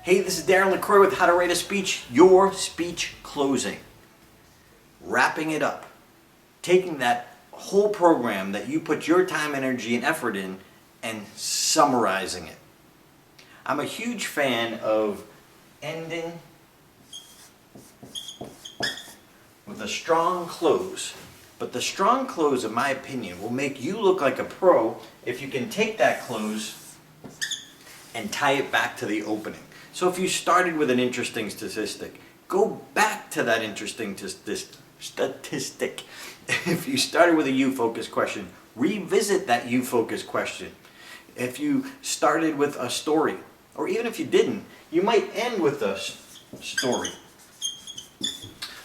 Hey, this is Darren LaCroix with How to Write a Speech, your speech closing. Wrapping it up. Taking that whole program that you put your time, energy, and effort in and summarizing it. I'm a huge fan of ending with a strong close. But the strong close, in my opinion, will make you look like a pro if you can take that close and tie it back to the opening. So if you started with an interesting statistic, go back to that interesting statistic. If you started with a you-focused question, revisit that you-focused question. If you started with a story, or even if you didn't, you might end with a story.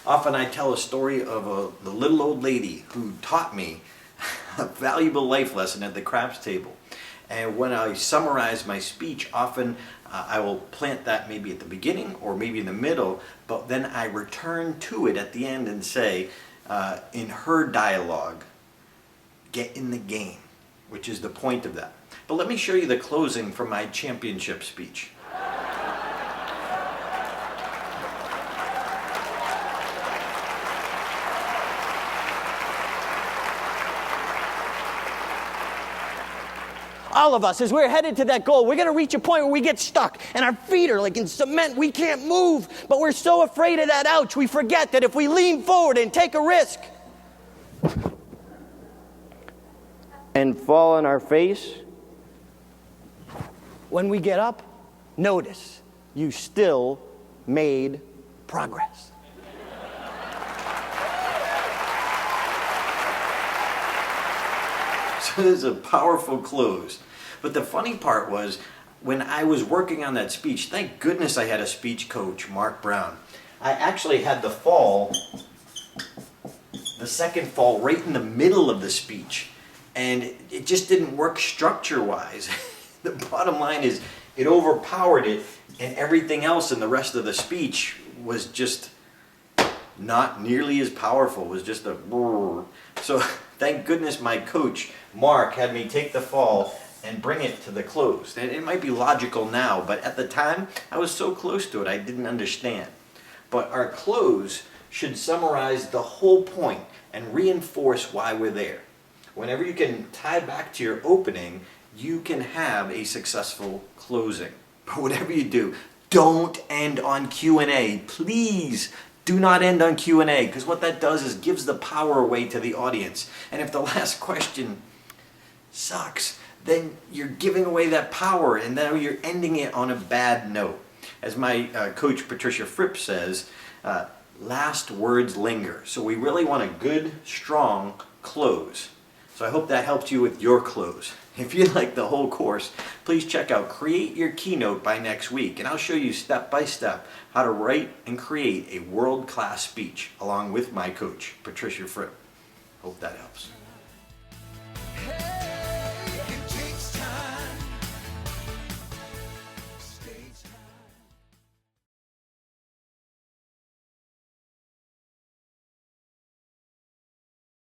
Often I tell a story of the little old lady who taught me a valuable life lesson at the craps table. And when I summarize my speech, often I will plant that maybe at the beginning or maybe in the middle, but then I return to it at the end and say, in her dialogue, get in the game, which is the point of that. But let me show you the closing from my championship speech. All of us, as we're headed to that goal, we're going to reach a point where we get stuck and our feet are like in cement. We can't move, but we're so afraid of that ouch, we forget that if we lean forward and take a risk and fall on our face, when we get up, notice you still made progress. So this is a powerful close. But the funny part was, when I was working on that speech, thank goodness I had a speech coach, Mark Brown. I actually had the second fall right in the middle of the speech. And it just didn't work structure-wise. The bottom line is, it overpowered it, and everything else in the rest of the speech was just not nearly as powerful. It was just a brrr. So thank goodness my coach, Mark, had me take the fall and bring it to the close. And it might be logical now, but at the time, I was so close to it, I didn't understand. But our close should summarize the whole point and reinforce why we're there. Whenever you can tie back to your opening, you can have a successful closing. But whatever you do, don't end on Q&A. Please do not end on Q&A, because what that does is gives the power away to the audience. And if the last question sucks, then you're giving away that power, and now you're ending it on a bad note. As my coach Patricia Fripp says, last words linger. So we really want a good, strong close. So I hope that helped you with your close. If you like the whole course, please check out Create Your Keynote by next week, and I'll show you step by step how to write and create a world-class speech along with my coach, Patricia Fripp. Hope that helps.